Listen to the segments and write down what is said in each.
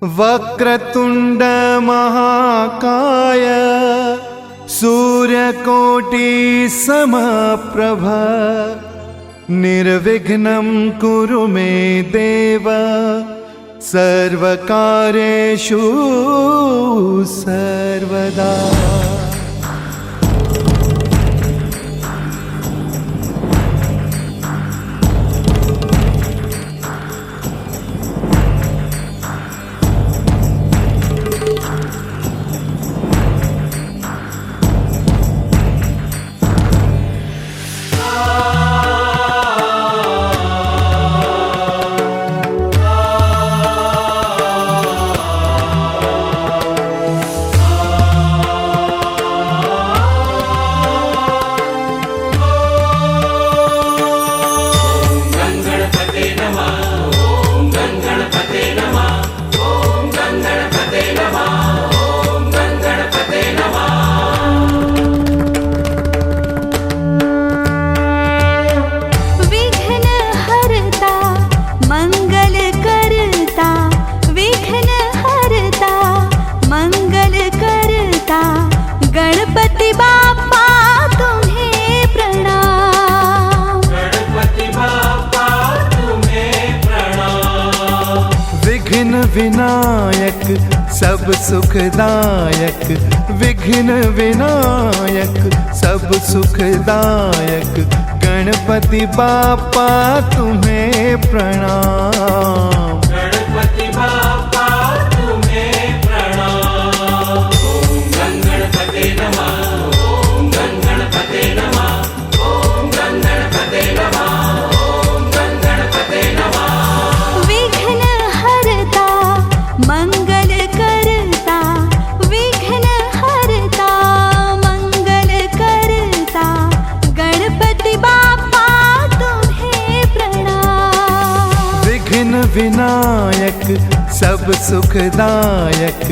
वक्रतुंड महाकाय सूर्यकोटि समप्रभ निर्विघ्नं कुरु मे देव सर्वकार्येषु सर्वदा। गणपति बाप्पा तुम्हें प्रणाम। गणपति बाप्पा तुम्हें प्रणाम। विघ्न विनायक सब सुखदायक, विघ्न विनायक सब सुखदायक, गणपति बाप्पा तुम्हें प्रणाम। गणपति बाप्पा तुम्हें प्रणाम। ओम गणपते नमः, ओम गणपते नमः, ओम गणपते नमः, ओम गणपते नमः। विघ्न हरता मंगल करता, विघ्न हरता मंगल करता, गणपति बाप्पा तुम्हें प्रणाम। विघ्न विनायक सब सुखदायक,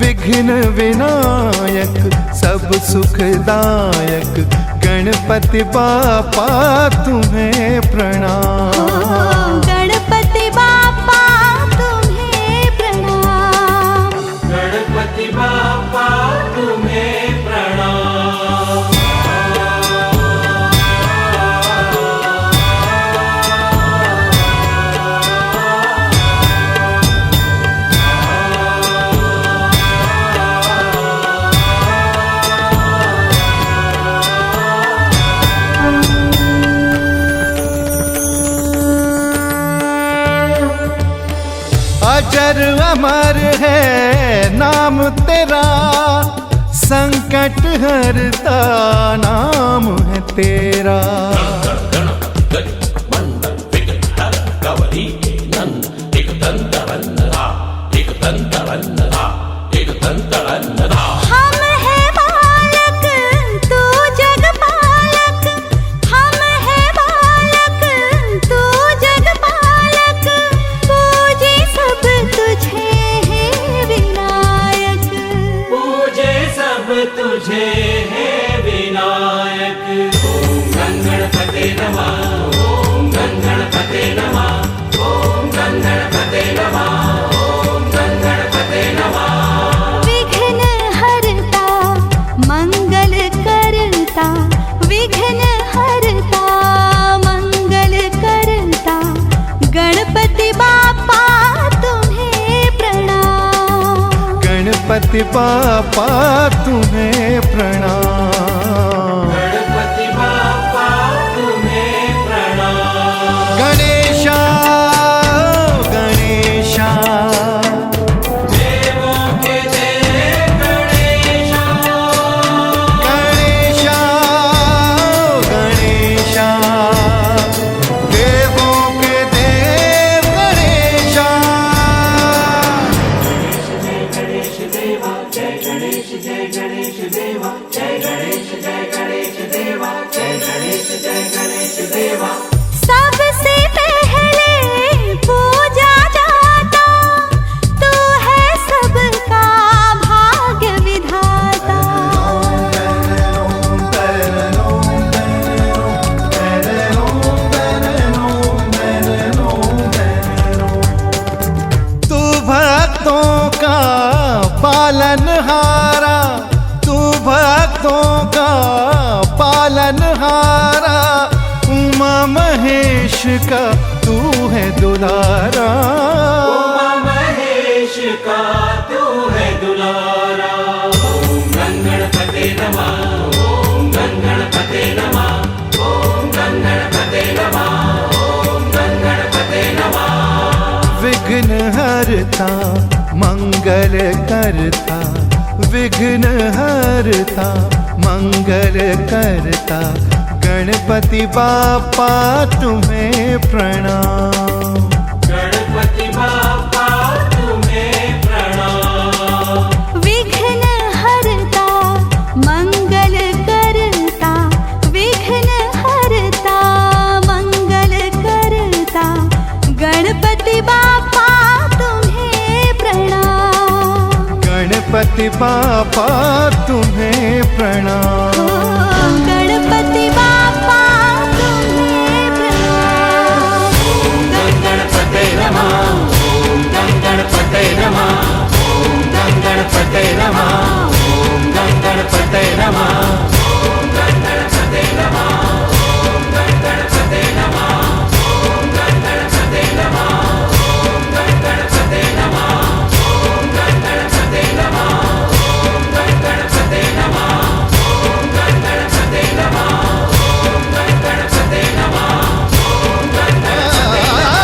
विघ्न विनायक सब सुखदायक, गणपति बाप्पा तुम्हें प्रणाम। गणपति बाप्पा तुम्हें प्रणाम। गणपति बाप्पा तुम्हें प्रणाम। अजर अमर है नाम तेरा, संकट हरता नाम है तेरा। हम है बालक तू जग पालक, हम है बालक तू जग पालक, पूजे सब तुझे है विनायक। पूजे सब तुझे है विनायक। ओम गणपते नमः, ओम गणपते नमः, ओम गणपते नमः, ओम गणपते नमः। विघ्न हरता मंगल करता, विघ्न हरता मंगल करता, गणपति बाप्पा तुम्हें प्रणाम। गणपति बाप्पा तुम्हें प्रणाम। गणपति बाप्पा तुम्हें प्रणाम। गणेशा गणेशा देवों के देव गणेशा। गणेशा गणेशा, देवों के देव गणेशा। जय गणेश देवा, जय गणेश देवा, जय गणेश जय गणेश पालनहारा तू भक्तों का पालनहारा, उमा महेश का तू है दुलारा। उमा महेश का तू है दुलारा। ओम गणपते नमः, ओम गणपते नमः, ओम गणपते नमः, ओम गणपते नमः। विघ्न हरता मंगल करता, विघ्न हरता मंगल करता, गणपति बापा तुम्हें प्रणाम। गणपति बापा तुम्हें प्रणाम। विघ्न हरता मंगल करता, विघ्न हरता मंगल करता, गणपति बापा तुम्हें प्रणाम। गणपति बापा तुम्हें प्रणाम। गणपति बापा तुम्हें प्रणाम। ओम गणपते नमः, ओम गणपते नमः, ओम गणपते नमः, ओम गणपते नमः, ओम गणपते नमः, ओम गणपते नमः, ओम गणपते नमः, ओम गणपते नमः, ओम गणपते नमः, ओम गणपते नमः, ओम गणपते नमः, ओम गणपते नमः, ओम गणपते नमः।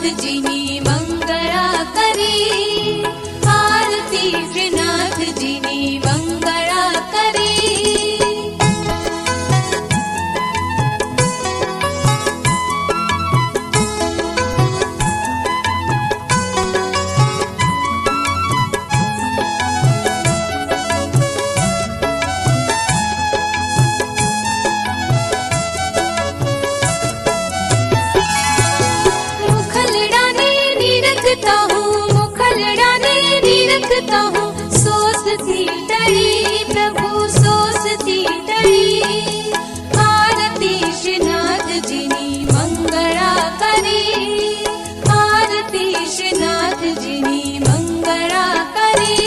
શ્રીનાથજીની મંગળા કરી, આરતી શ્રીનાથજીની મંગળા કરી. रखता हूँ सोचती टली प्रभु सोचती टली. आरती श्रीनाथ जी ની મંગળા કરી, આરતી શ્રીનાથ जी ની મંગળા કરી.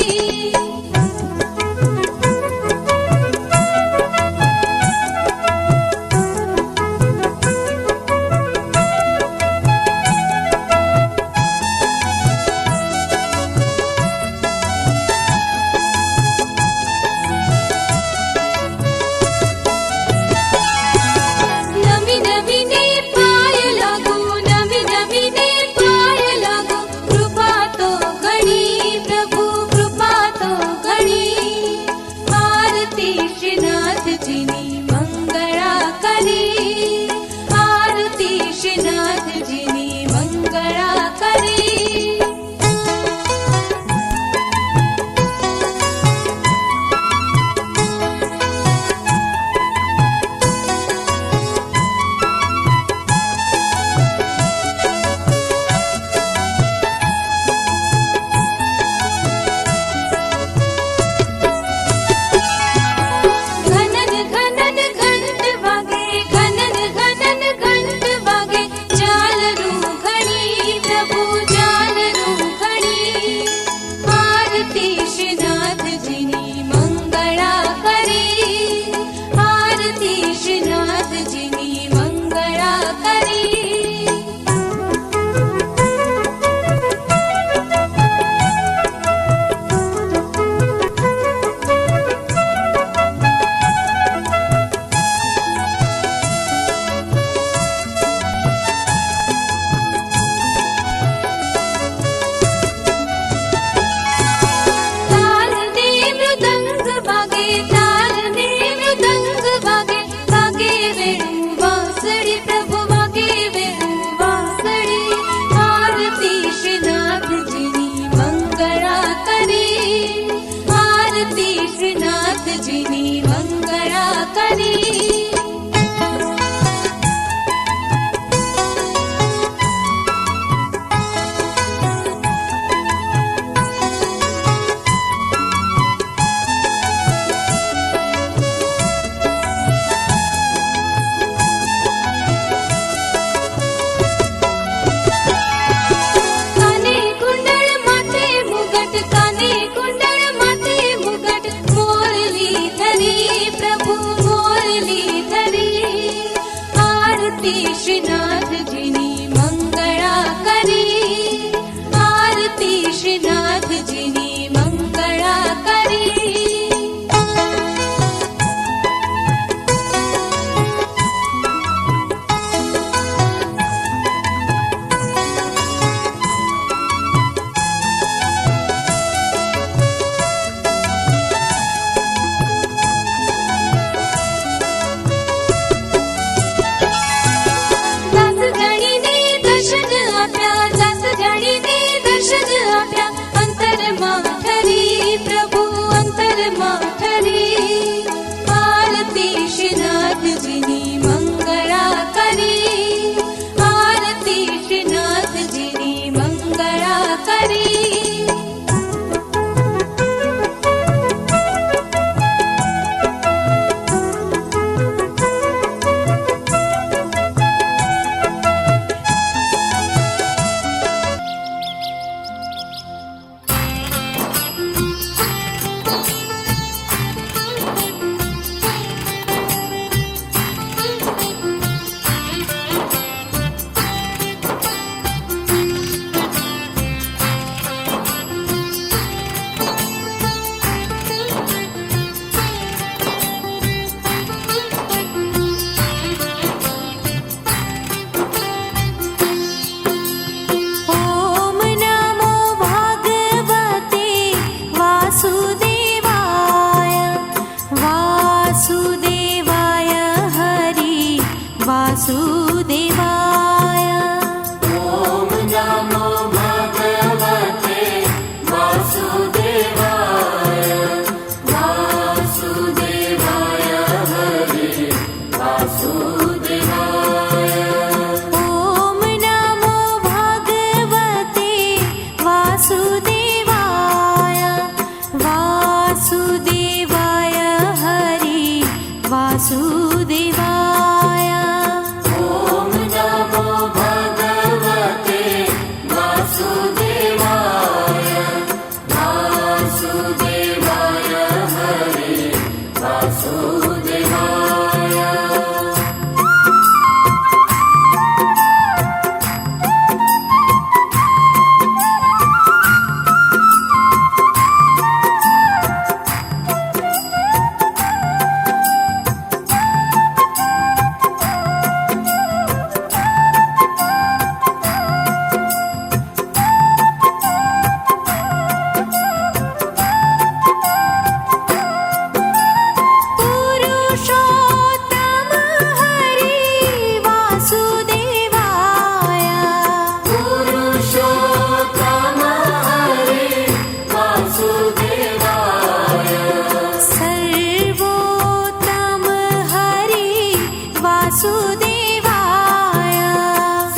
वासुदेवाय ॐ नमो भगवते वासुदेवाय वासुदेवाय हरे वासुदेवाय ॐ नमो भगवते वासुदेवाय वासुदेवाय हरि वासुदेवाय ॐ नमो भगवते वासुदेवाय वासुदेवाय हरे वासुदेवाय पुरुषोत्तम हरि वासुदेवाय पुरुषोत्तम हरे वासुदेवाय सर्वोत्तम हरि वासुदेवाय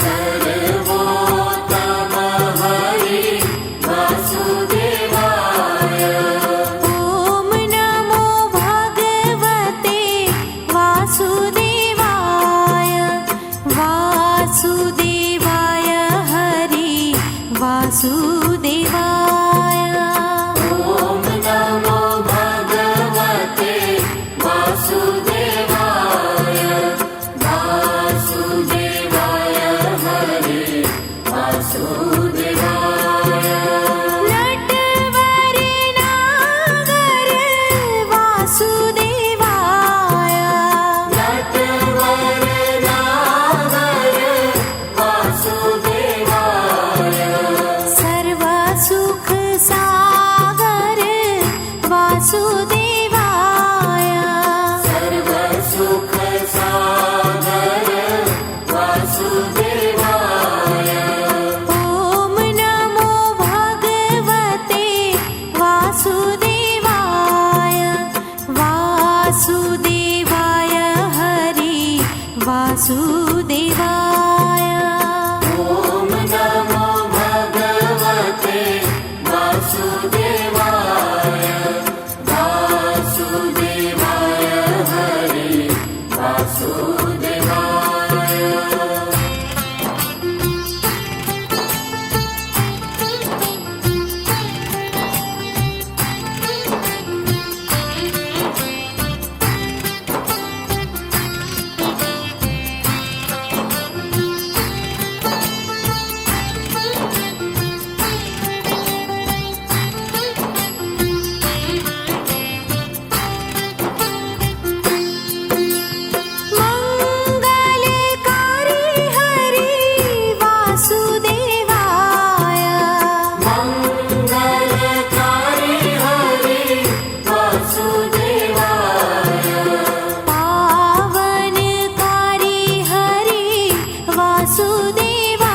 सर्वोत्तम हरे वासुदेवाय ॐ नमो भगवते वासुदेवाय वासुदेवाय हरि वासुदेवाय ॐ नमो भगवते वासुदेवाय वासुदेवाय हरे वासुदेवाय नटवर नागर वासुदेवाय नटवर नागर वासुदेवाय सर्व सुख सागर वासुदेवाय सर्व सुख सागर वासुदेवाय ॐ नमो भगवते वासुदेवाय वासुदेवाय हरि वासुदेवाय ॐ नमो भगवते वासुदेवाय वासुदेवाय हरे वासुदेवाय मंगलकारी हरि वासुदेवाय मंगलकारी हरे वासुदेवाय पावनकारी हरि वासुदेवाय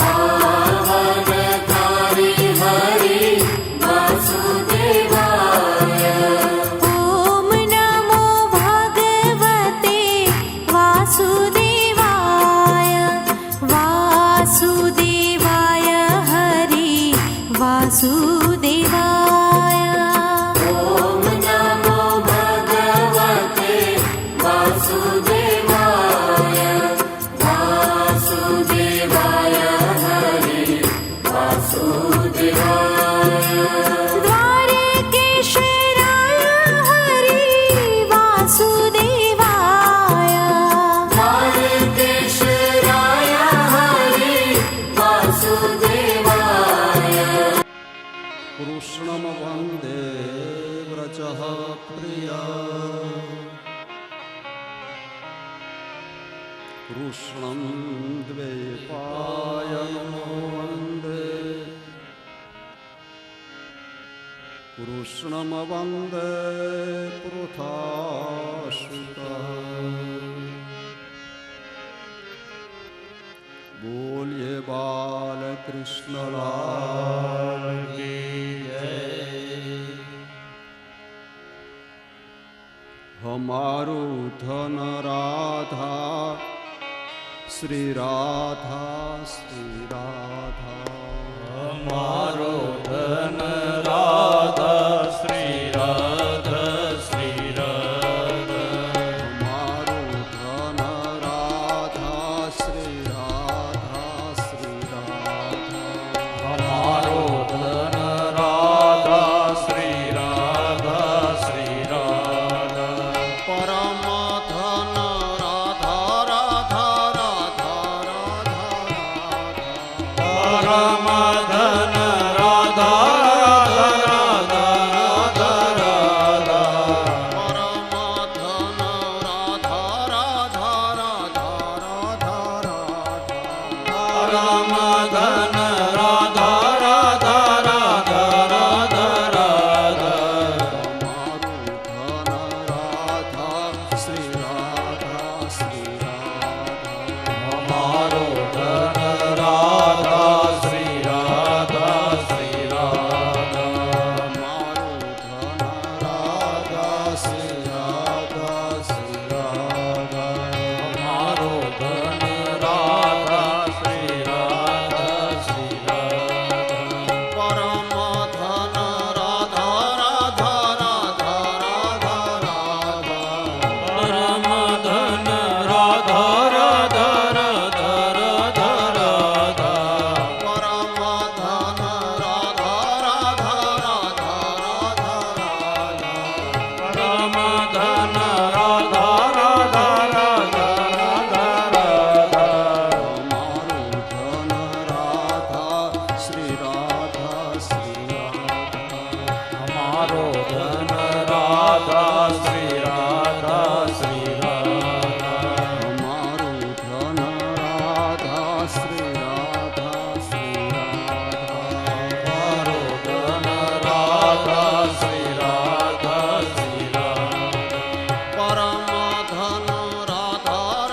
पावनकारी हरे वासुदेवाय ॐ नमो भगवते वासुदेवाय वासुदेवाय हरि वासुदेवाय ॐ नमो भगवते वासुदेवाय वासुदेवाय हरे वासुदेवाय द्वारकेश्वराय हरि वासुदेवाय द्वारकेश्वराय हरे वासुदेवाय कृष्णं वन्दे व्रजः प्रिया कृष्णं द्वैपायनो वन्दे कृष्णं वन्दे पृथासुता કૃષ્ણલાલ કી જય. હમારું ધન રાધા શ્રી રાધા શ્રી રાધા. મારો ધન રાધા શ્રી રાધા શ્રી રાધા. હમારું ધન રાધા શ્રી રાધા શ્રી રાધા. મારો ધન રાધા શ્રી રાધા શ્રી રાધા. પરમ ધન રાધા રાધા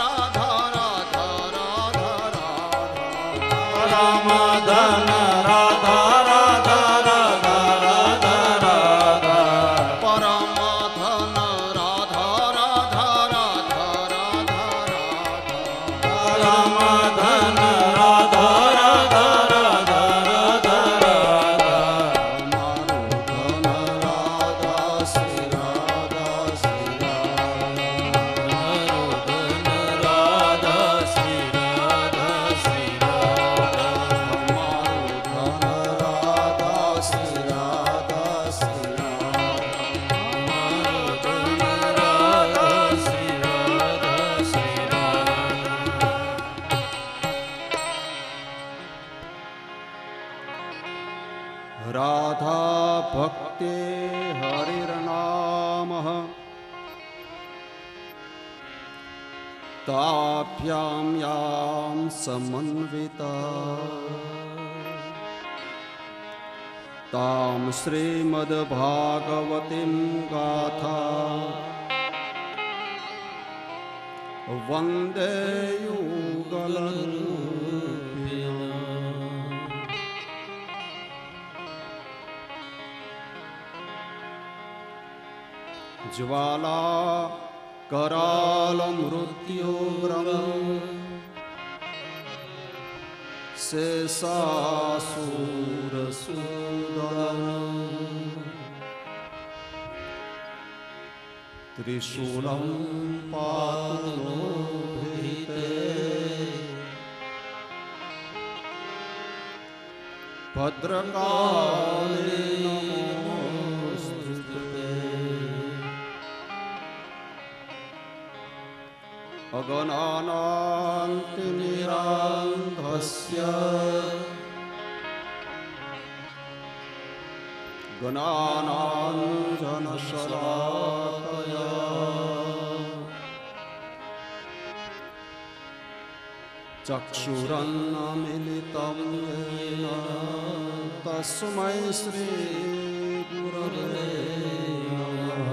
રાધા રાધા ભક્તે હરિર્નામ તાભ્યામ યામ સમન્વિતા તામ શ્રીમદ્ભાગવતીમ ગાથા વંદે યુગલરૂપિણ્યામ. જ્વાલા कराल मृत्युग्रम शेषासुर सुदन त्रिशूलं पातु भीते भद्रकाले अगनानान्तिमिरान्धस्य गणानाञ्जनशलाकया चक्षुरन्मिलितं येन तस्मै श्रीगुरवे नमः.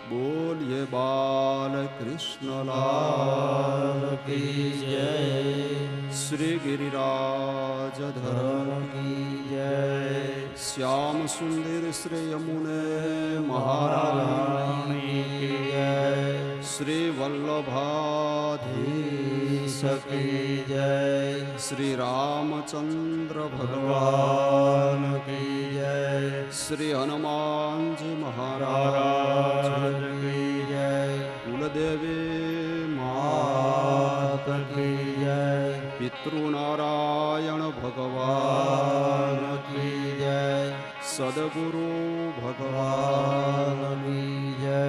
બોલીએ બાલ કૃષ્ણલાલ કી જય શ્રી ગિરિરાજ ધરમ કી જય શ્યામ સુંદર શ્રી યમુને મહારાણી કી જય શ્રી વલ્લભાધીશ કી જય શ્રી રામચંદ્ર ભગવાન ભગવાન કી જય શ્રી હનુમાનજી મહારાજ મહારાજ કી જય કુલદેવી માત કી જય પિતૃનારાયણ ભગવાન ભગવાન કી જય સદગુરુ ભગવાન ભગવાન કી જય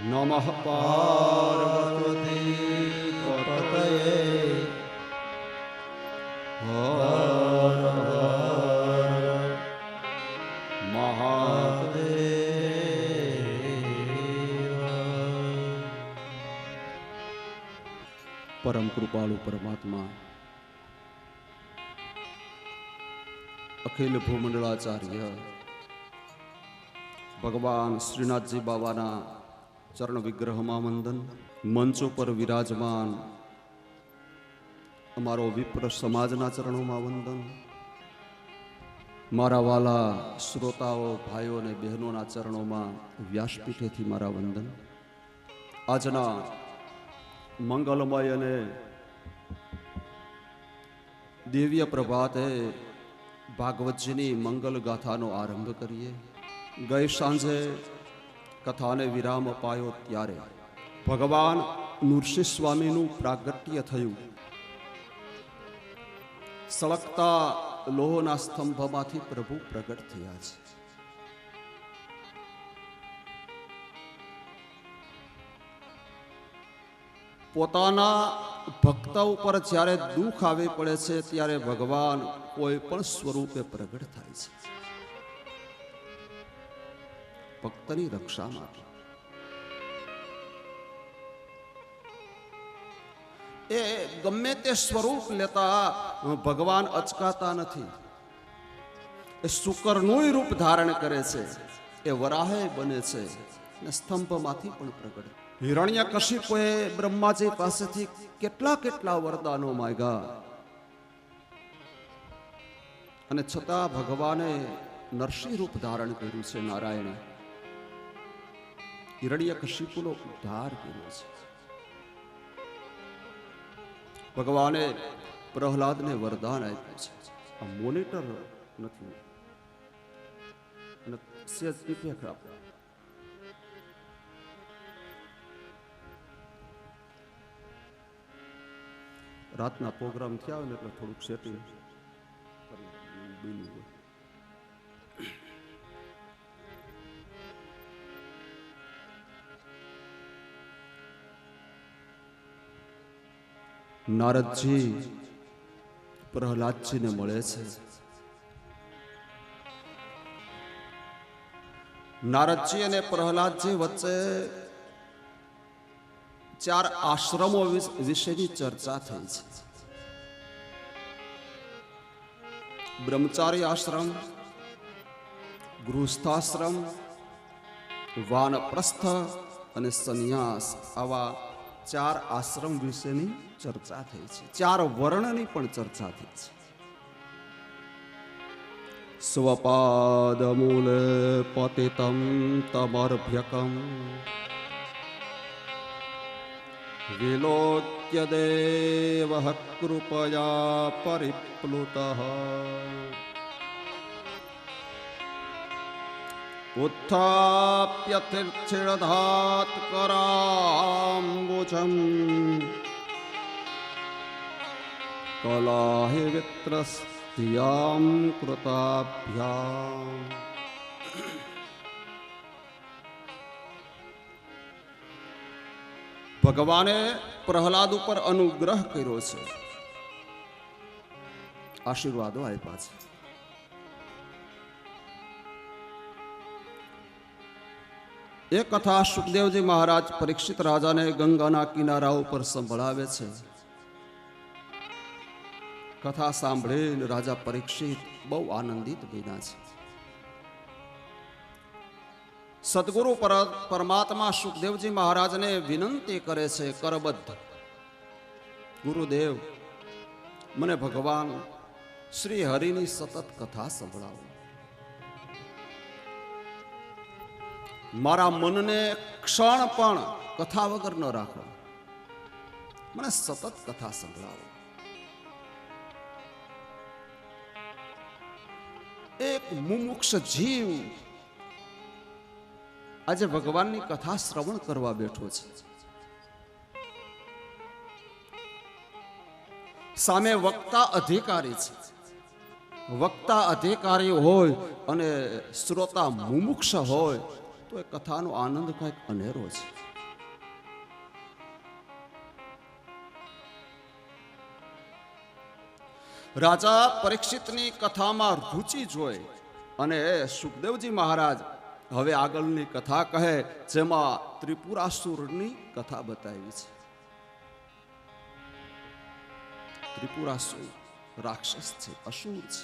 નમઃ પાર્વતી પતયે હર હર મહાદેવ. પરમ કૃપાળુ પરમાત્મા અખિલ ભૂમંડળાચાર્ય ભગવાન શ્રીનાથજી બાબાના ચરણ વિગ્રહમાં વંદન. મંચો પર વિરાજમાન અમારો વિપ્ર સમાજના ચરણોમાં વંદન. મારા વાલા શ્રોતાઓ ભાઈઓ અને બહેનોના ચરણોમાં વ્યાસપીઠેથી મારા વંદન. આજના મંગલમય અને દિવ્ય પ્રભાતે ભાગવતજીની મંગલ ગાથાનો આરંભ કરીએ. ગઈ સાંજે કથાને વિરામ અપાયો ત્યારે ભગવાન નૃસિંહ સ્વામીનું પ્રાગટ્ય થયું. સળગતા લોહના સ્તંભમાંથી પ્રભુ પ્રગટ થયા છે. પોતાના ભક્ત ઉપર જ્યારે દુઃખ આવી પડે છે ત્યારે ભગવાન કોઈ પણ સ્વરૂપે પ્રગટ થાય છે ભક્તની રક્ષા માટે. એ ગમે તે સ્વરૂપ લેતા ભગવાન અચકાતા નથી. એ શુકરનું રૂપ ધારણ કરે છે, એ વરાહે બને છે અને સ્તંભમાંથી પણ પ્રગટ. હિરણ્યકશિપુએ બ્રહ્માજી પાસેથી કેટલા વરદાનો માંગ્યા અને છતાં ભગવાને નરસિંહ રૂપ ધારણ કર્યું છે. નારાયણે હિરણ્યકશિપુનો ઉદ્ધાર કર્યો છે. ભગવાને પ્રહલાદને વરદાન આપ્યું છે. આ મોનિટર નથી અને સેજ ઇફેક્ટ આપે. રાતના પ્રોગ્રામ થયા હોય ને એટલે થોડુંક સેટિંગ બન્યું હોય. નારદજી પ્રહલાદજીને મળે છે. નારદજી અને પ્રહલાદજી વચ્ચે 4 આશ્રમો વિશેની ચર્ચા થઈ છે. બ્રહ્મચારી આશ્રમ, ગૃહસ્થાશ્રમ, વાનપ્રસ્થ અને સંન્યાસ, આવા 4 આશ્રમ વિશેની ચર્ચા થઈ છે. 4 વર્ણની પણ ચર્ચા થઈ છે. સ્વપાદ મૂલે પતિતમ તમર્ભ્યકમ વિલોક્ય દેવ કૃપયા પરિપ્લુતઃ ઉત્થાપ્ય તીર્થિધાત કરાંબુજમ કલાહિ વિત્રસ્ત્યામ કૃતાભ્યામ. ભગવાને પ્રહલાદ ઉપર અનુગ્રહ કર્યો છે, આશીર્વાદો આપ્યા છે. એ કથા સુખદેવજી મહારાજ પરીક્ષિત રાજાને ગંગાના કિનારા ઉપર સંભળાવે છે. કથા સાંભળીને રાજા પરીક્ષિત બહુ આનંદિત બન્યા છે. સદગુરુ પરમાત્મા સુખદેવજી મહારાજને વિનંતી કરે છે કરબદ્ધ, ગુરુદેવ મને ભગવાન શ્રી હરિની સતત કથા સંભળાવો. મારા મનને ક્ષણ પણ કથા વગર ન રાખો, મને સતત કથા સંભળાવો. એક મુમુક્ષ જીવ આજે ભગવાનની કથા શ્રવણ કરવા બેઠો છે. સામે વક્તા અધિકારી છે. વક્તા અધિકારી હોય અને શ્રોતા મુમુક્ષ હોય તો એ કથાનો આનંદ કંઈક અનેરો છે. રાજા પરીક્ષિતની કથામાં રુચિ જોઈ અને સુખદેવજી મહારાજ હવે આગળની કથા કહે, જેમાં ત્રિપુરાસુરની કથા બતાવી છે. ત્રિપુરાસુર રાક્ષસ છે, અસુર છે.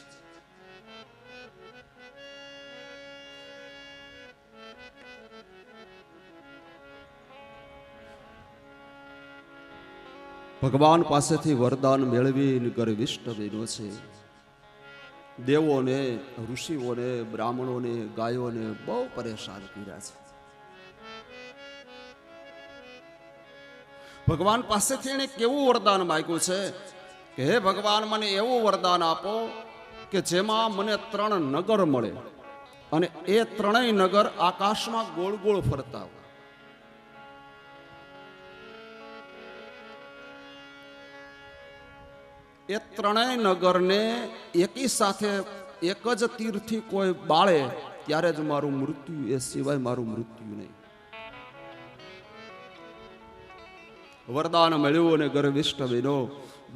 ભગવાન પાસેથી વરદાન મેળવીને ગર્વિષ્ઠ બન્યો છે. દેવોને, ઋષિઓને, બ્રાહ્મણોને, ગાયોને બહુ પરેશાન કર્યા છે. ભગવાન પાસેથી એને કેવું વરદાન માંગ્યું છે કે હે ભગવાન, મને એવું વરદાન આપો કે જેમાં મને 3 નગર મળે અને એ 3 નગર આકાશમાં ગોળ ગોળ ફરતા હોય. એ 3 નગરને એકી સાથે એક જ તીરથી કોઈ બાળે ત્યારે જ મારું મૃત્યુ, એ સિવાય મારું મૃત્યુ નહીં. વરદાન મળ્યું અને ગર્વિષ્ઠ બન્યો.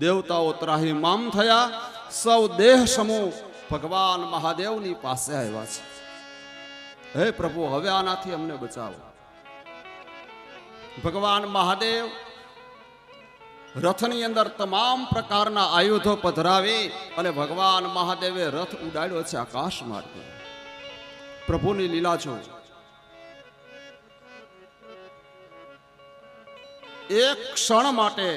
દેવતાઓ ત્રાહિમામ થયા. સૌ દેહ સમૂહ ભગવાન મહાદેવની પાસે આવ્યા છે. હે પ્રભુ, હવે આનાથી અમને બચાવો. ભગવાન મહાદેવ રથની અંદર તમામ પ્રકારના આયુધો પધરાવી અને ભગવાન મહાદેવે રથ ઉડાડ્યો છે આકાશ માર્ગે. પ્રભુની લીલા છો. એક ક્ષણ માટે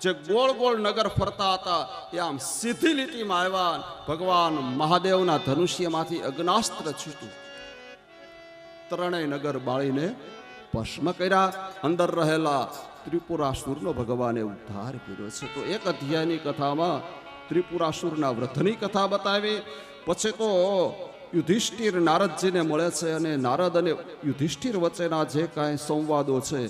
જે ગોળ ગોળ નગર ફરતા હતા એ આમ સીધી લીટીમાં આવ્યા. ભગવાન મહાદેવના ધનુષ્યમાંથી અગ્નાસ્ત્ર છૂટ્યું. 3 નગર બાળીને ભસ્મ કર્યા. અંદર રહેલા ત્રિપુરાસુરનો ભગવાને ઉદ્ધાર કર્યો છે. તો એક અધ્યાયની કથામાં ત્રિપુરાસુરના વ્રતની કથા બતાવી. પછી તો યુધિષ્ઠિર નારદજીને મળે છે અને નારદ અને યુધિષ્ઠિર વચ્ચેના જે કાંઈ સંવાદો છે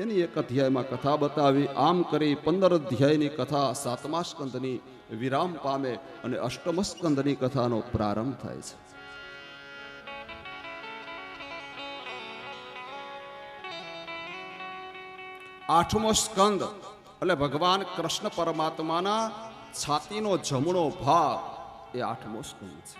એની એક અધ્યાયમાં કથા બતાવી. આમ કરી 15 અધ્યાયની કથા 7મા સ્કંદની વિરામ પામે અને 8મ સ્કંદની કથાનો પ્રારંભ થાય છે. આઠમો સ્કંદ એટલે ભગવાન કૃષ્ણ પરમાત્માના છાતીનો જમણો ભાગ એ 8મો સ્કંદ છે.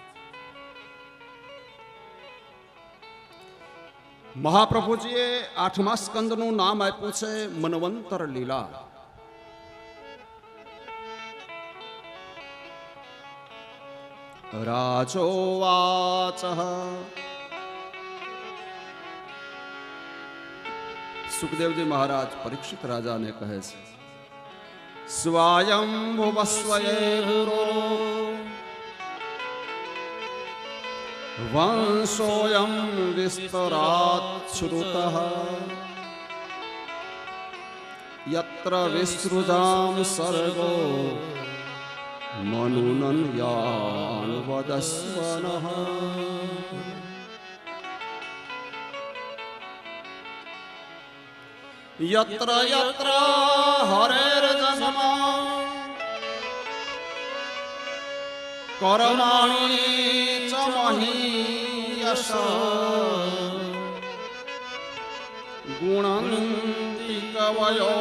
મહાપ્રભુજીએ 8મા સ્કંદનું નામ આપ્યું છે મન્વંતર લીલા. રાજોવાચ સુખદેવજી મહારાજ પરીક્ષિત રાજાને કહે છે, સ્વયંભુવસ્વયે વંશોયમ વિસ્તરાત શ્રુતઃ યત્ર વિસૃજામ સર્ગો મનુનન યાન વદસ્વનઃ. યત્ર યત્ર હરેર્જન્મા કર્માણિ ચ મહીયશ ગુણંતિ કવયો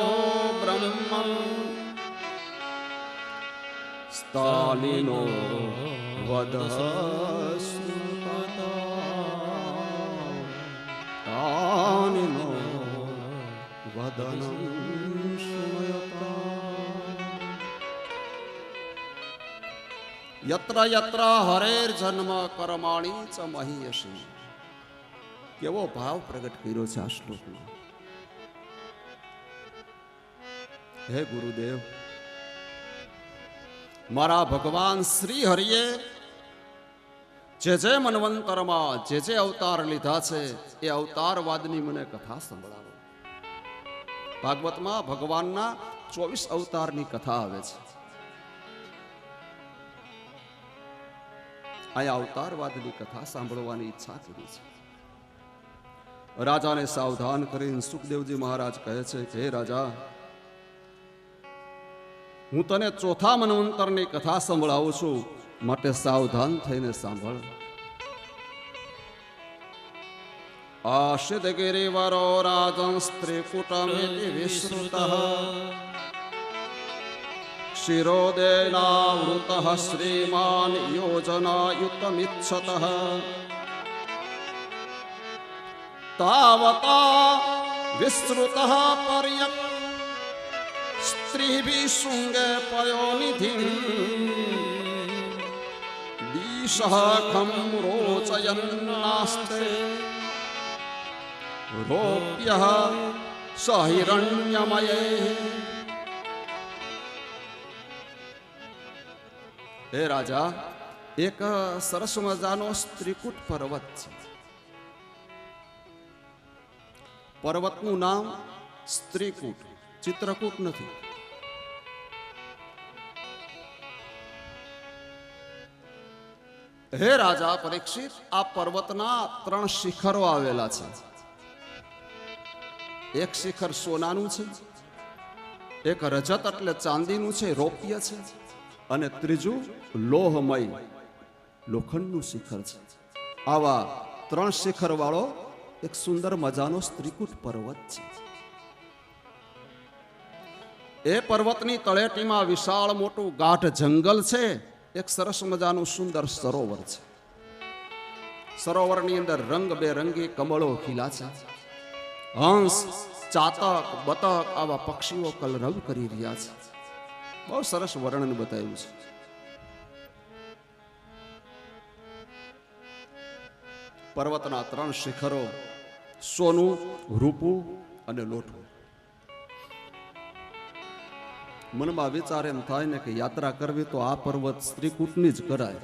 બ્રહ્મં સ્થાલિનો વદસ્મૃતાનિનો વદનં શૃણ્યતા. યત્ર યત્ર હરેર જન્મ કર્માણી ચ મહીયસી. કેવો ભાવ પ્રગટ કર્યો છે આ શ્લોકમાં. હે ગુરુદેવ, મારા ભગવાન શ્રી હરિએ જે જે મન્વંતરમાં જે અવતાર લીધા છે એ અવતારવાદની મને કથા સંભળાવો. ભાગવતમાં ભગવાનના 24 અવતારની કથા આવે છે. આ અવતારવાદની કથા સાંભળવાની ઈચ્છા કરી છે. રાજાને સાવધાન કરીને સુખદેવજી મહારાજ કહે છે કે હે રાજા, હું તને ચોથા મન્વંતરની કથા સંભળાવું છું, માટે સાવધાન થઈને સાંભળ. આશિત ગિરિવરો રાજન સ્ત્રીકૂટમિતિ વિશ્રુતઃ શિરોદેનાવૃતઃ શ્રીમાન યોજનાયુતમિચ્છતઃ તાવતા વિસ્તૃતઃ પર્યક સ્ત્રીભિ શૃંગે પયોનિધિં દિશઃ ખમ રોચયન્નાસ્તે રોપ્યઃ સહિરણ્યમયે. હે રાજા, એક સરસ મજાનો સ્ત્રીકૂટ પર્વત છે. પર્વતનું નામ સ્ત્રીકૂટ, ચિત્રકૂટ નથી. હે રાજા પરીક્ષિત, આ પર્વતના 3 શિખરો આવેલા છે. એક શિખર સોનાનું છે, એક રજત એટલે ચાંદીનું છે, રૌપ્ય છે, અને ત્રીજું લોહમય લોખંડનું શિખર છે. આવા 3 શિખર વાળો એક સુંદર મજાનો સ્ત્રીકૂટ પર્વત છે. એ પર્વતની તળેટીમાં વિશાળ મોટું ગાઢ જંગલ છે. એક સરસ મજાનું સુંદર સરોવર છે. સરોવરની અંદર રંગબેરંગી કમળો ખીલા છે. હંસ, ચાતક, બતક આવા પક્ષીઓ કલરવ કરી રહ્યા છે. બહુ સરસ વર્ણન બતાવ્યું છે. પર્વતના 3 શિખરો સોનું, રૂપું અને લોઠું. મનમાં વિચાર એમ થાય ને કે યાત્રા કરવી તો આ પર્વત સ્ત્રીકૂટની જ કરાય.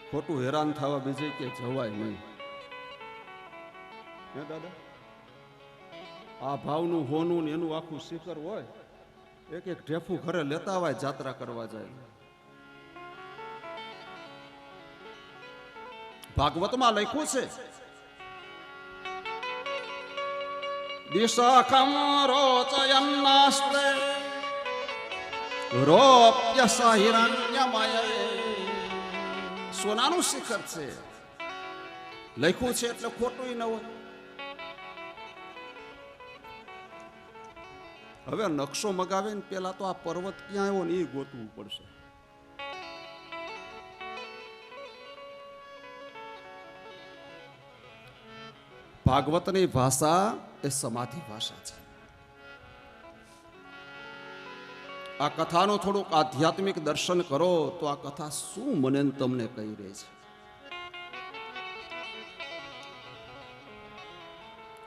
ખોટું હેરાન થવા બીજે કે જવાય નહીં. હે દાદા, આ ભાવનું હોનું ને એનું આખું શિખર હોય, એક એક ઢેફું ઘરે લેતા હોય, જાત્રા કરવા જાય. ભાગવતમાં લખ્યું છે દિશાખમ રોચયન્નાસ્તે રોપ્ય સહિરણ્યમય. સોનાનું શિખર છે, લખ્યું છે એટલે ખોટું ન હોય. હવે નકશો મગાવે ને પેલા તો આ પર્વત ક્યાં આવ્યો ને એ ગોતવું પડશે. ભાગવતની ભાષા એ સમાધિ ભાષા છે. આ કથાનો થોડુંક આધ્યાત્મિક દર્શન કરો તો આ કથા શું મને ને તમને કહી રહી છે.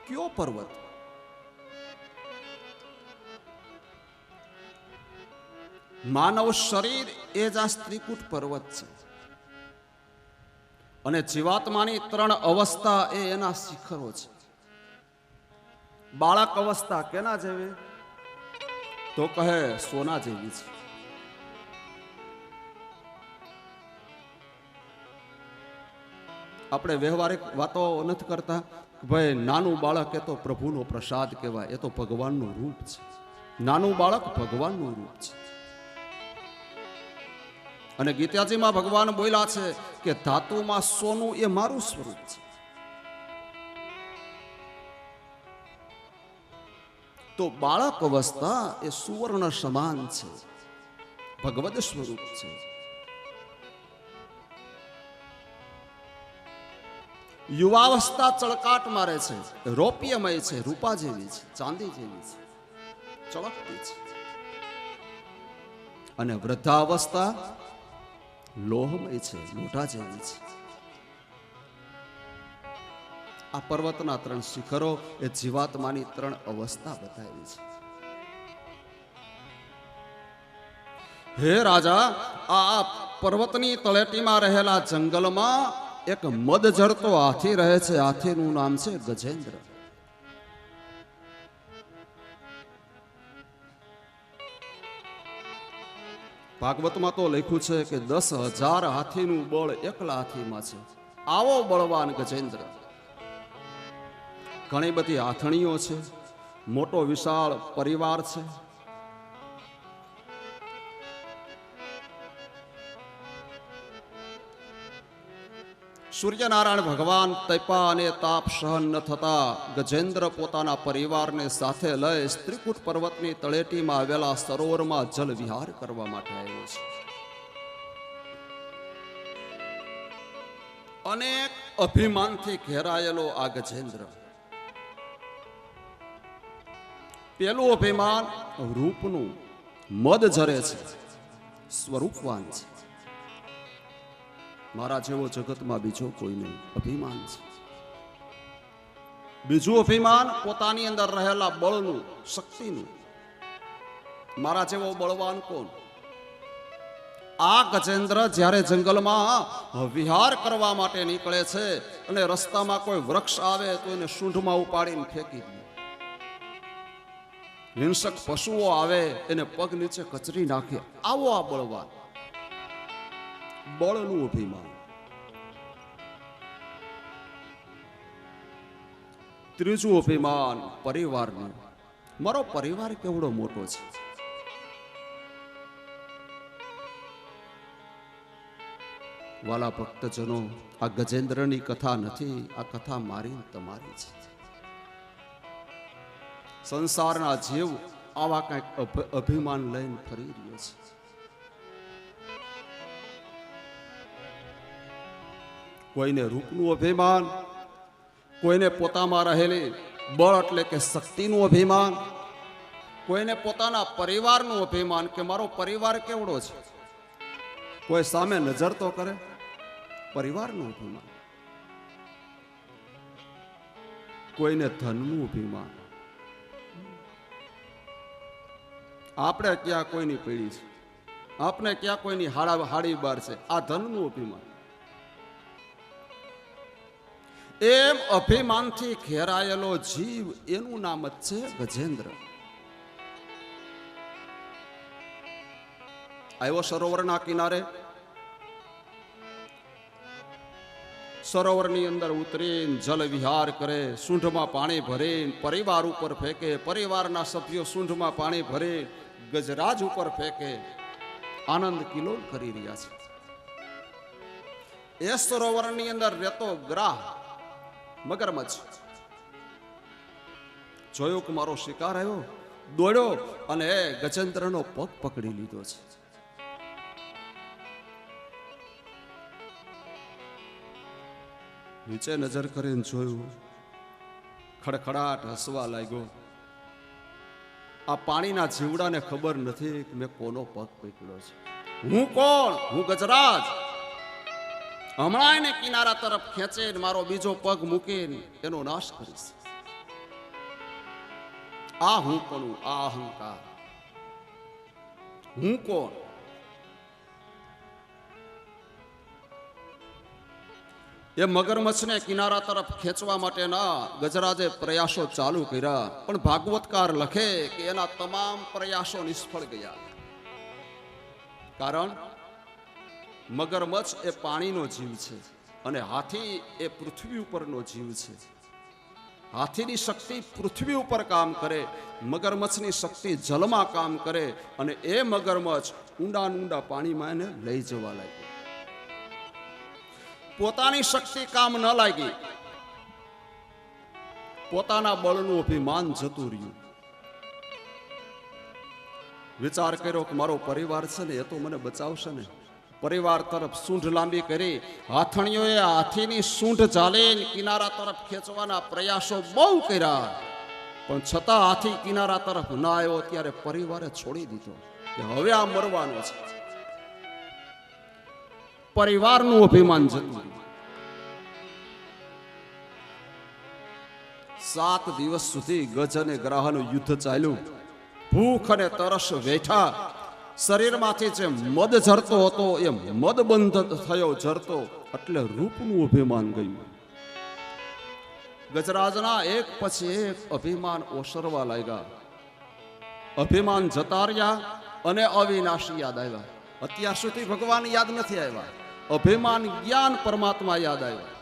કયો પર્વત? માનવ શરીર એ જ આ સ્ત્રીકૂટ પર્વત છે. અને જીવાત્માની 3 અવસ્થા એ એના શિખરો છે. બાળક અવસ્થા કેના જેવી? તો કહે સોના જેવી છે. આપણે વ્યવહારિક વાતો નથી કરતા, ભાઈ નાનું બાળક એ તો પ્રભુનો પ્રસાદ કહેવાય, એ તો ભગવાનનું રૂપ છે. નાનું બાળક ભગવાનનું રૂપ છે. અને ગીતાજીમાં ભગવાન બોલ્યા છે કે ધાતુમાં સોનું એ મારું સ્વરૂપ છે. તો બાળક અવસ્થા એ સુવર્ણ સમાન છે, ભગવદ સ્વરૂપ છે. યુવાવસ્થા ચળકાટ મારે છે, રૌપ્યમય છે, રૂપા જેવી છે, ચાંદી જેવી છે, ચળકતી છે. અને વૃદ્ધાવસ્થા લોહમય છે, લોઢા જેવી છે. આ પર્વતના 3 શિખરો એ જીવાત્માની 3 અવસ્થા બતાવી છે. હે રાજા, આ પર્વતની તળેટીમાં રહેલા જંગલમાં એક મદ ઝરતો હાથી રહે છે. હાથીનું નામ છે ગજેન્દ્ર. ભાગવતમાં તો લખ્યું છે કે 10,000 હાથીનું બળ એકલા હાથીમાં છે. આવો બળવાન ગજેન્દ્ર. ઘણી બધી હાથણીઓ છે, મોટો વિશાળ પરિવાર છે. સૂર્યનારાયણ ભગવાન તૈપા અને તાપ સહન ન થતા ગજેન્દ્ર પોતાના પરિવારને સાથે લઈ સ્ત્રીકૂટ પર્વતની તળેટીમાં આવેલા સરોવરમાં જલ વિહાર કરવા માટે આવ્યો છે. અનેક અભિમાનથી ઘેરાયેલો આ ગજેન્દ્ર. પેલું અભિમાન રૂપનું, મદ ઝરે છે, સ્વરૂપવાન છે. મારા જેવો જગતમાં બીજો કોઈ નહીં, અભિમાન છે. બીજું અભિમાન પોતાની અંદર રહેલા બળનું, શક્તિનું. મારા જેવો બળવાન કોણ? આ ગજેન્દ્ર જ્યારે જંગલમાં વિહાર કરવા માટે નીકળે છે અને રસ્તામાં કોઈ વૃક્ષ આવે તો એને સૂંઢમાં ઉપાડીને ફેંકી દે. હિંસક પશુઓ આવે એને પગ નીચે કચરી નાખે. આવો આ બળવાન. બળનું અભિમાન. ત્રીજું અભિમાન પરિવારનું. મારો પરિવાર કેવડો મોટો છે. વાલા ભક્તજનો, આ ગજેન્દ્રની કથા નથી, આ કથા મારી તમારી છે. સંસારના જીવ આવા કંઈક અભિમાન લઈને ફરી રહ્યો છે. કોઈને રૂપનું અભિમાન, કોઈને પોતામાં રહેલી બળ એટલે કે શક્તિનું અભિમાન, કોઈને પોતાના પરિવારનું અભિમાન કે મારો પરિવાર કેવડો છે. કોઈ સામે નજર તો કરે. પરિવારનું અભિમાન. કોઈને ધનનું અભિમાન. આપણે ક્યાં કોઈની પેઢી છે, આપણે ક્યાં કોઈની હાડી બાર છે. આ ધનનું અભિમાન. એમ અભિમાનથી ઘેરાયેલો જીવ, એનું નામ જ છે ગજેન્દ્ર. આવ્યો સરોવરના કિનારે. સરોવરની અંદર ઉતરીને જલ વિહાર કરે, સૂંઢમાં પાણી ભરીને પરિવાર ઉપર ફેંકે, પરિવારના સભ્યો સૂંઢમાં પાણી ભરી ગજરાજ ઉપર ફેંકે. આનંદ કિલોલ કરી રહ્યા છે. એ સરોવરની અંદર રહેતો ગ્રાહ મગરમચ્છ જોયો કે મારો શિકાર આવ્યો, દોડ્યો અને ગજેન્દ્રનો પગ પકડી લીધો છે. નીચે નજર કરીને જોયું, ખડખડાટ હસવા લાગ્યો. આ પાણીના જીવડાને ખબર નથી કે મેં કોનો પગ પકડ્યો છે. હું કોણ? હું ગજરાજ. હમણાં એને કિનારા તરફ ખેંચે મારો બીજો પગ મૂકીને એનો નાશ કરીશ. આ હું કોણ? આ અહંકાર. હું કોણ? એ મગરમચ્છને કિનારા તરફ ખેંચવા માટેના ગજરાજે પ્રયાસો ચાલુ કર્યા, પણ ભાગવતકાર લખે કે એના તમામ પ્રયાસો નિષ્ફળ ગયા. કારણ મગરમચ્છ એ પાણીનો જીવ છે અને હાથી એ પૃથ્વી ઉપરનો જીવ છે. હાથીની શક્તિ પૃથ્વી ઉપર કામ કરે, મગરમચ્છની શક્તિ જલમાં કામ કરે, અને એ મગરમચ્છ ઊંડા ઊંડા પાણીમાં એને લઈ જવા લાગ્યો. પોતાની શક્તિ કામ ન લાગી, પોતાના બળનું અભિમાન જતું રહ્યું. વિચાર કર્યો કે મારો પરિવાર છે ને, એ તો મને બચાવશે ને. પરિવાર તરફ સૂંઢ લાંબી કરી હાથણીઓએ હાથીની સૂંઢ ઝાલીને કિનારા તરફ ખેંચવાના પ્રયાસો બહુ કર્યા, પણ છતાં હાથી કિનારા તરફ ના આવ્યો. ત્યારે પરિવારે છોડી દીધો કે હવે આ મરવાનો છે. પરિવારનું અભિમાન જતું રહ્યું. 7 દિવસ સુધી ગજ અને ગ્રાહનું યુદ્ધ ચાલ્યું. ભૂખ અને તરસ વેઠા. શરીરમાંથી જે મદ ઝરતો હતો એ મદ બંધ થયો ઝરતો, એટલે રૂપનું અભિમાન ગયું. ગજરાજના એક પછી એક અભિમાન ઓસરવા લાગ્યા. અભિમાન જતા રહ્યા અને અવિનાશી યાદ આવ્યા. અત્યાર સુધી ભગવાન યાદ નથી આવ્યા. અભિમાન જ્ઞાન પરમાત્મા યાદ આવ્યા.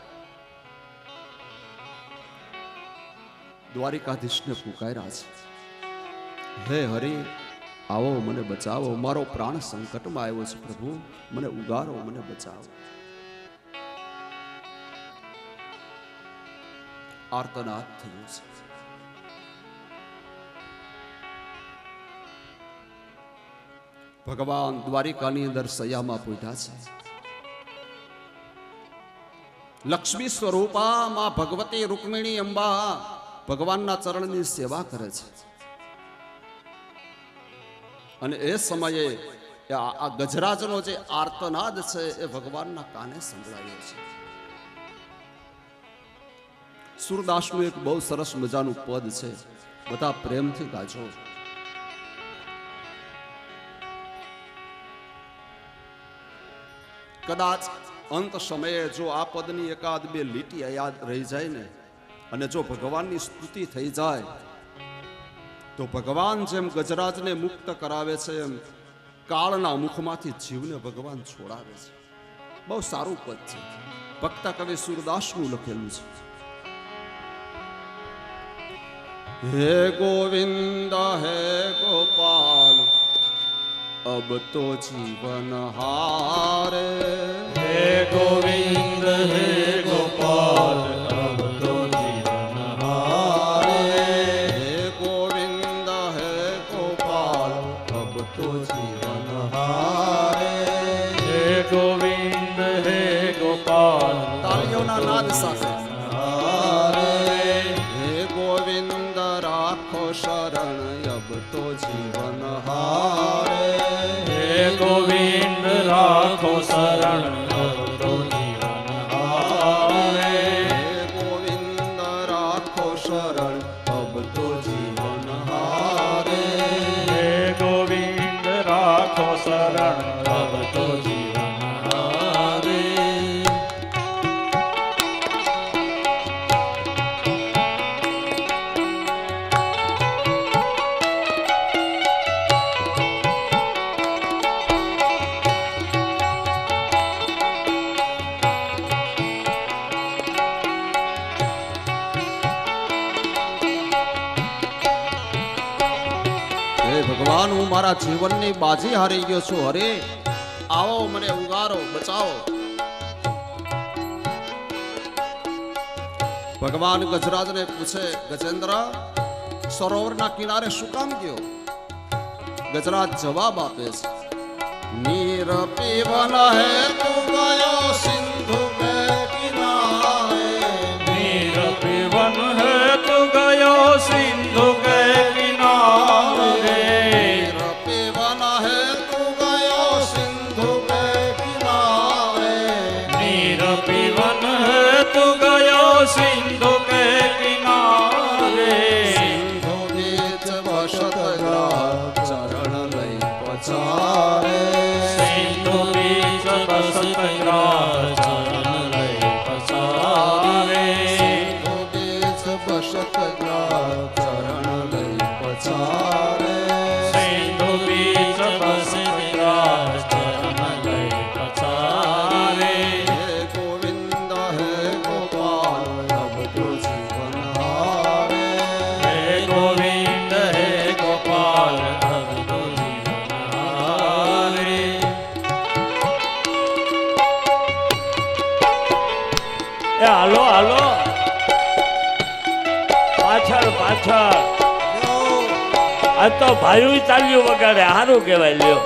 દ્વારિકાધીશને પુકાર્યા છે, હે હરિ, આવો મને બચાવો, મારો પ્રાણ સંકટમાં આવ્યો છે. પ્રભુ મને ઉગારો, મને બચાવો. આર્તનાદ થયું છે. ભગવાન દ્વારિકાની અંદર સૈયામાં પૂઠ્યા છે. લક્ષ્મી સ્વરૂપા માં ભગવતી રૂકમિણી અંબા ભગવાનના ચરણની સેવા કરે છે. અને એ સમયે આ ગજરાજનો જે આર્તનાદ છે એ ભગવાનના કાને સંભળાયો છે. સુરદાસનું એક બહુ સરસ મજાનું પદ છે, બધા પ્રેમથી ગાજો. કદાચ અંત સમયે જો આ પદની એકાદ બે લીટી યાદ રહી જાય ને, અને જો ભગવાનની સ્તુતિ થઈ જાય, તો ભગવાન જેમ ગજરાજને મુક્ત કરાવે છે એમ કાળના મુખમાંથી જીવને ભગવાન છોડાવે છે. બહુ સારું પદ છે, ભક્ત કવિ સુરદાસનું લખેલું છે. હે ગોવિંદ હે ગોપાલ અબ તો જીવન હારે. હે ગોવિંદ હે ગોપાલ અબ તો જીવન હારે. હે ગોવિંદ હે ગોપાલ અબ તો જીવન હારે. હે ગોવિંદ હે ગોપાલ તાળીઓના નાદ સાથે. હે ગોવિંદ રાખો શરણ અબ તો જીવન હારે. હે ગોવિંદ રાખો શરણ અબ તો જીવન હારે. હે ગોવિંદ રાખો શરણ અબ તો જીવન હારે. હે ગોવિંદ રાખો શરણ અબ તો જીવન હારે. હે ભગવાન, હું મારા જીવનની બાજી હારી ગયો છું. હરે આવો, મને ઉગારો, બચાવો. ભગવાન ગજરાજને પૂછે, ગજેન્દ્ર સરોવરના કિનારે શું કામ ગયો? ગજરાજ જવાબ આપે છે, નીર પીવન હે તું ગયો સિંધુ કે કિનારે. નીર પીવન હે તુ ગયો સિંધુ કે કિનારે. નીર પીવન હે તું ગયો સિંધુ કે કિનારે. નીર પીવન હે તુ ગયો સિંધુ કે કિનારે. સિંધુ બીચ વસત ગ્રાહ ચરણ લઈ પછારે. સિંધુ બીચ બસત ગ્રાહ ચરણ લઈ પસારે. સિંધુ બીચ વસત ગ્રાહ ચરણ લઈ પછારે. સિંધુ બીચ બસત ગ્રાહ ચરણ લઈ પસારે. હે ગોવિંદ હે ગોપાલ અબ તો જીવન હારે. હે ગોવિંદ હે ગોપાલ અબ તો જીવન હારે. એ હાલો હાલો, પાછળ પાછળ. આ તો ભાઈ ચાલ્યું વગાડે, સારું કહેવાય. લ્યો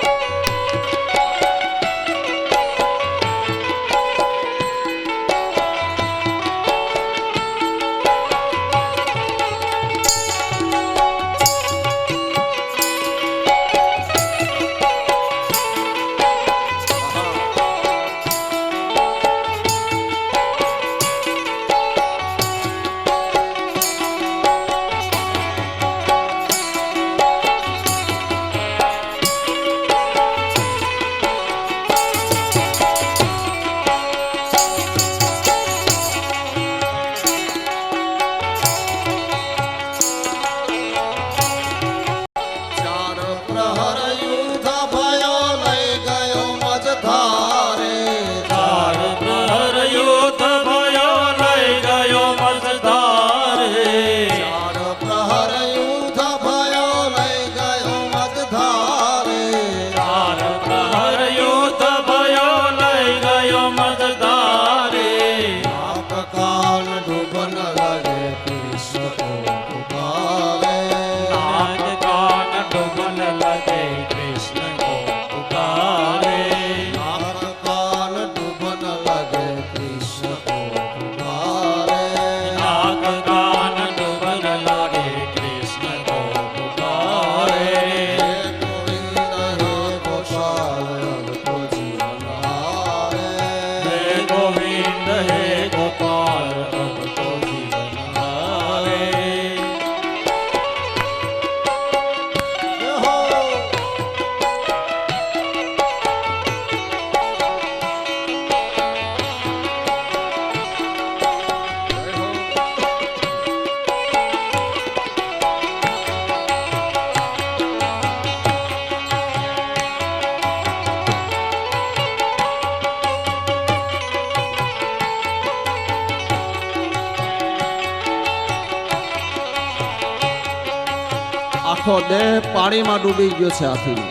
આખો દેહ પાણીમાં ડૂબી ગયો છે હાથીનો.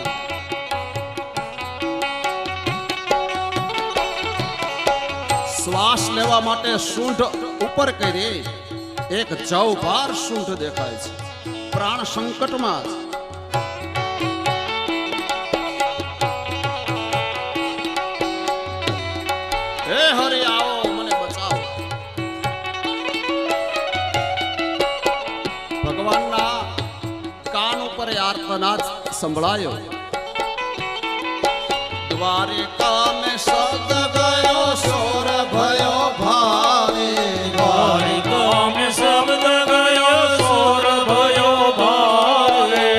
શ્વાસ લેવા માટે સૂંઢ ઉપર કરી એક જવભાર સૂંઢ દેખાય છે. પ્રાણ સંકટમાં છે. હે હરિ આવો મને બચાવો. ભગવાનના કાન ઉપર આર્તનાદ સંભળાયો. દ્વારિકા મે શબ્દ ગયો સોર ભયો ભાવે. દ્વારિકા મેં શબ્દ ગયો સોર ભયો ભાવે.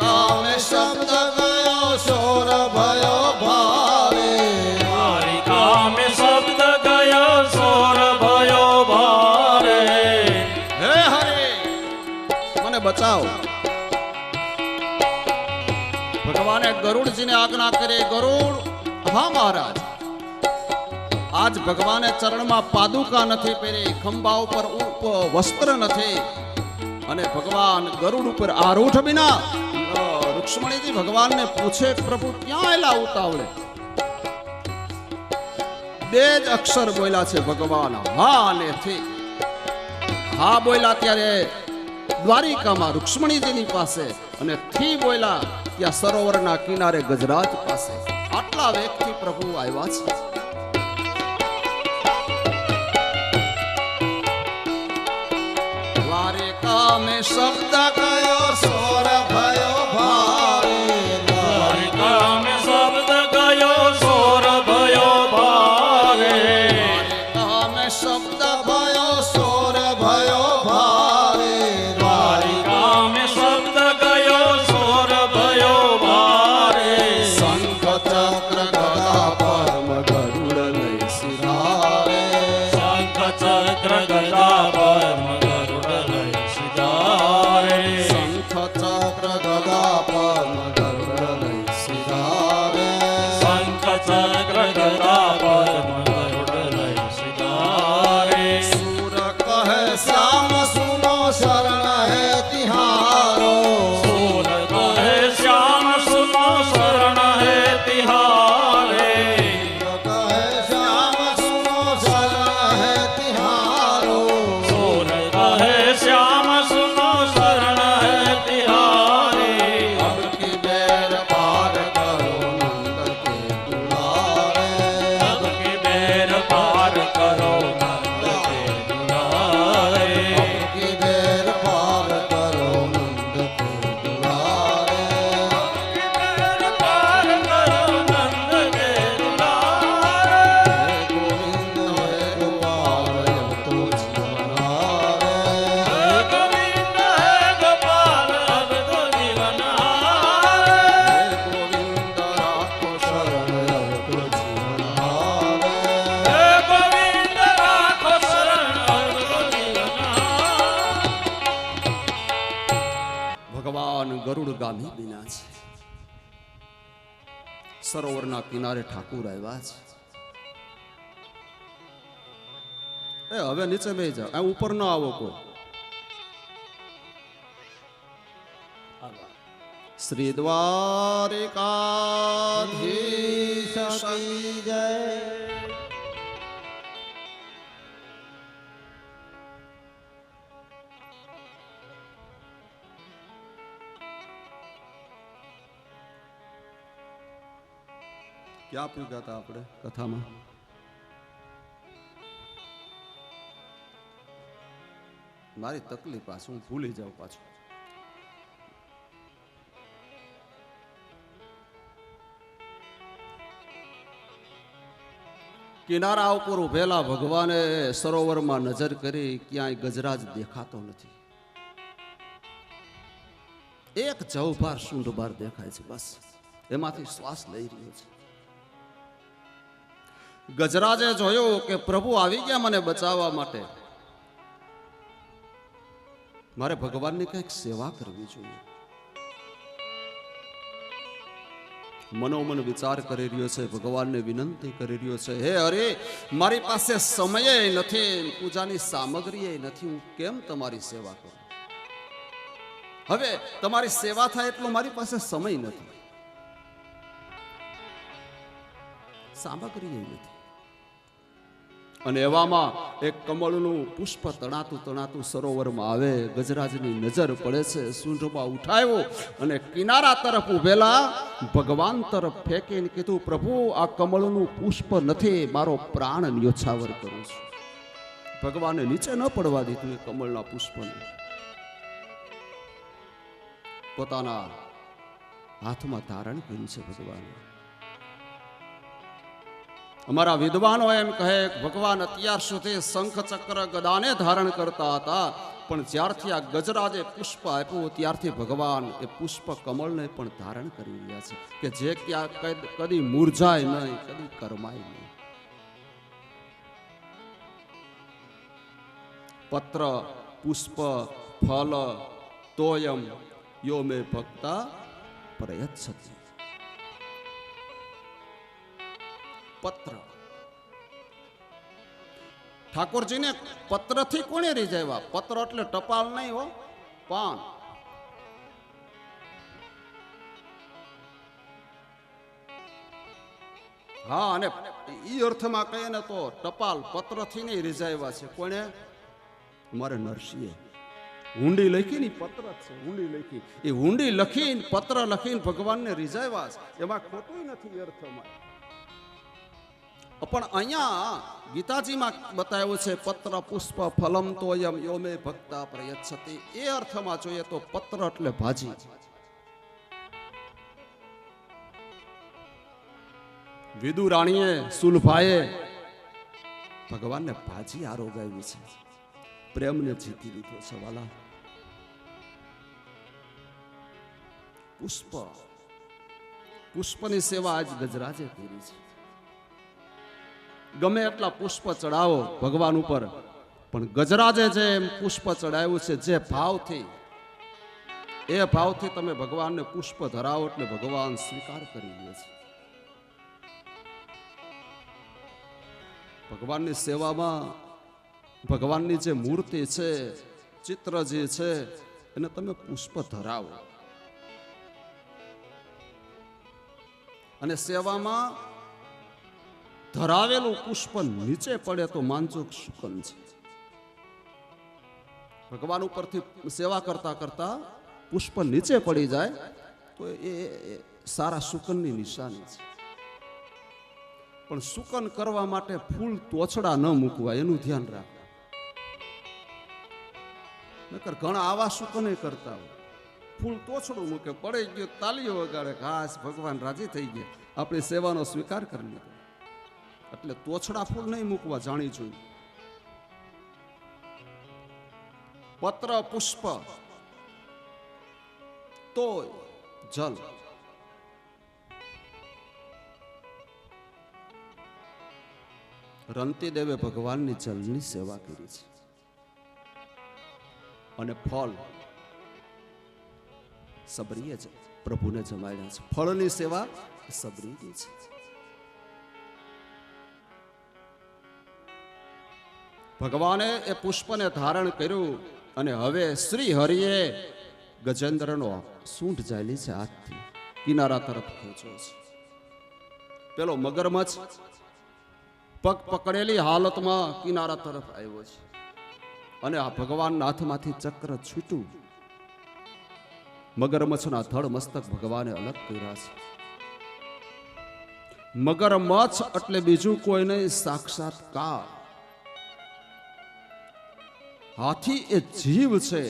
દ્વારિકા મે શબ્દ ગયો સોર ભયો ભાવે. દ્વારિકા મેં શબ્દ ગયો સોર ભયો ભાવે. હે હરિ મને બચાવો. ભગવાને ગરુડજીને આજ્ઞા કરી. ગરુડ, હા મહારાજ, આજ ભગવાને ચરણમાં પાદુકા નથી પહેરી, ખંભા ઉપર વસ્ત્ર નથી, અને ભગવાન ગરુડ ઉપર આરૂઢ બિના. રૂક્ષ્મણીજી ભગવાનને પૂછે, પ્રભુ ક્યાં એલા ઉતાવળે? બે જ અક્ષર બોલ્યા છે ભગવાન, હા અને થી. હા બોલ્યા ત્યારે દ્વારિકામાં રૂક્ષ્મણીજીની પાસે, અને થી બોલ્યા ત્યાં સરોવરના કિનારે ગજરાજ પાસે. આટલા વેગથી પ્રભુ આવ્યા છે. દ્વારિકા મે શબ્દ ગયો સોર ભયો ભાવે. દ્વારિકા મેં શબ્દ ગયો સોર ભયો ભાવે. દ્વારિકા મે શબ્દ ભયો સોર ભયો ભાવે. દ્વારિકા મેં શબ્દ ગયો સોર ભયો ભાવે. શંખ ચક્ર ગદા પરમ ગરુડ લઈ સિધારે. શંખ ચક્ર ગદા પરમ ગરુડ લઈ સિધારે. શંખ ચક્ર ગદા પરમ ગરુડ લઈ સિધારે. શંખ ચક્ર ગદા પરમ ગરુડ લઈ સિધારે. સુર કહે શ્યામ સુનો શરણ હે તિહારો. સુર કહે શ્યામ સુનો શરણ હે તિહારે. કહે શ્યામ સુનો શરણ હે તિહારો. સુર કહે શ્યામ સુનો શરણ હે તિહારે. अब की बेर पार करो नंद के दुलारे. अब की बेर पार करो नंद के दुलारे. अब की बेर पार करो नंद के दुलारे. बेर पार करो नंद के दुलारे. हे गोविंद हे गोपाल अब तो जीवन हारे. हे गोविंद हे गोपाल अब तो जीवन हारे. हे गोविंद राखो शरण अब तो जीवन हारे. हे गोविंद राखो शरण अब तो जीवन हारे. ભગવાન ગરુડગામી બન્યા છે. સરોવરના કિનારે ઠાકુર આવ્યા છે. એ હવે નીચે બેસી જાઓ, આ ઉપર ન આવો કોઈ. શ્રી દ્વારિકાધીશ કી જય. ક્યાં પૂગ્યા હતા આપણે કથામાં? મારી તકલીફ આ હું ભૂલી જાઉં પાછું. કિનારા ઉપર ઉભેલા ભગવાને સરોવરમાં નજર કરી, ક્યાંય ગજરાજ દેખાતો નથી. એક જવભાર સૂંઢ બાર દેખાય છે, બસ એમાંથી શ્વાસ લઈ રહ્યો છે. ગજરાજે જોયું કે પ્રભુ આવી ગયા મને બચાવવા માટે. મારે ભગવાનની કંઈક સેવા કરવી જોઈએ. મનોમન વિચાર કરી રહ્યો છે, ભગવાનને વિનંતી કરી રહ્યો છે, હે અરે મારી પાસે સમય નથી, પૂજાની સામગ્રી નથી, હું કેમ તમારી સેવા કરું? હવે તમારી સેવા થાય એટલો મારી પાસે સમય નથી, સામગ્રી એવી નથી. અને એવામાં એક કમળનું પુષ્પ તણાતું તણાતું સરોવરમાં આવે, ગજરાજની નજર પડે છે, સૂંઢમાં ઉઠાવ્યો અને કિનારા તરફ ઉભેલા ભગવાન તરફ ફેંકીને કીધું, પ્રભુ આ કમળનું પુષ્પ નથી, મારો પ્રાણ ન્યોછાવર કરું છું. ભગવાને નીચે ન પડવા દીધું એ કમળના પુષ્પને, પોતાના હાથમાં ધારણ કર્યું છે ભગવાને. અમારા વિદ્વાનો એમ કહે ભગવાન અત્યાર સુધી શંખ ચક્ર ગદાને ધારણ કરતા હતા, પણ જ્યારથી આ ગજરાજે પુષ્પ આપ્યું ત્યારથી ભગવાન એ પુષ્પ કમળને પણ ધારણ કરી રહ્યા છે, કે જે ક્યાં કદી મુરઝાય નહીં, કદી કરમાય નહીં. પત્ર પુષ્પ ફલ તોયમ યો મે ભક્તા પ્રયચ્છતિ. પત્ર, ઠાકોરજીને પત્રથી કોણે રીઝાવ્યા? પત્ર એટલે ટપાલ નહીં હો, પાન. હા, અને ઈ અર્થમાં કહીએ ને તો ટપાલ પત્રથી નહીં રીઝાવ્યા છે. કોણે? અમારે નરસિંહે હુંડી લખીને, પત્ર જ છે હુંડી લખી, એ હુંડી લખીને પત્ર લખીને ભગવાનને રીઝાવ્યા છે, એમાં ખોટું નથી એ અર્થમાં. પણ અહીંયા ગીતાજીમાં બતાવ્યું છે પત્ર પુષ્પ ફલમ તોયમ યો મે ભક્તા પ્રયચ્છતિ. એ અર્થમાં જોઈએ તો પત્ર એટલે ભાજી. વિદુરાણીએ સુલભાએ ભગવાનને ભાજી આરોગાવી છે, પ્રેમને જીતી લીધો છે વાલા. પુષ્પ, પુષ્પની સેવા આજ ગજરાજે કરી છે. ગમે એટલા પુષ્પ ચડાવો ભગવાન ઉપર, પણ ગજરાજે જે પુષ્પ ચડાવ્યું છે જે ભાવથી, એ ભાવથી તમે ભગવાનને પુષ્પ ધરાવો એટલે ભગવાન સ્વીકાર કરી લે છે. ભગવાનની સેવામાં ભગવાનની જે મૂર્તિ છે, ચિત્ર જે છે, એને તમે પુષ્પ ધરાવો અને સેવામાં ધરાવેલું પુષ્પ નીચે પડે તો માનજો શુકન છે. ભગવાન ઉપરથી સેવા કરતા કરતા પુષ્પ નીચે પડી જાય તો એ સારા શુકનની નિશાની છે. પણ શુકન કરવા માટે ફૂલ તોછડા ન મૂકવા, એનું ધ્યાન રાખો. નકર ઘણા આવા શુકને કરતા હોય, ફૂલ તોછડું મૂકે, પડી ગયું તાલીઓ વગાડે, ઘાસ ભગવાન રાજી થઈ ગયા, આપણી સેવાનો સ્વીકાર કરી લીધો. એટલે તોછડા ફૂલ નહીં મૂકવા, જાણી જોઈ. પત્ર પુષ્પ તો જલ. રંતી દેવે ભગવાનની જલની સેવા કરી છે. અને ફળ સબરીએ જ પ્રભુને જમાડ્યા છે. ફળની સેવા સબરીની છે. ભગવાને એ પુષ્પને ધારણ કર્યું અને હવે શ્રી હરિએ ગજેન્દ્રનો સૂંઢ ઝાલી છે, હાથથી કિનારા તરફ ખેંચ્યો છે. પેલો મગરમચ્છ પગ પકડેલી હાલતમાં કિનારા તરફ આવ્યો છે અને આ ભગવાનના હાથમાંથી ચક્ર છૂટ્યું. મગરમચ્છના ધડ મસ્તક ભગવાને અલગ કર્યા છે. મગરમચ્છ એટલે બીજું કોઈ નહીં, સાક્ષાત્કાર. હાથી એ જીવ છે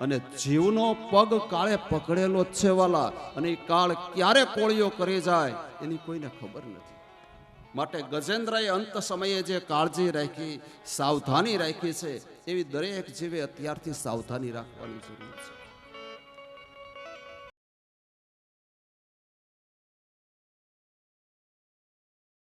અને જીવનો પગ કાળે પકડેલો જ છે વાલા, અને એ કાળ ક્યારે કોળીઓ કરી જાય એની કોઈને ખબર નથી. માટે ગજેન્દ્રએ અંત સમયે જે કાળજી રાખી, સાવધાની રાખી છે, એવી દરેક જીવે અત્યારથી સાવધાની રાખવાની જરૂર છે.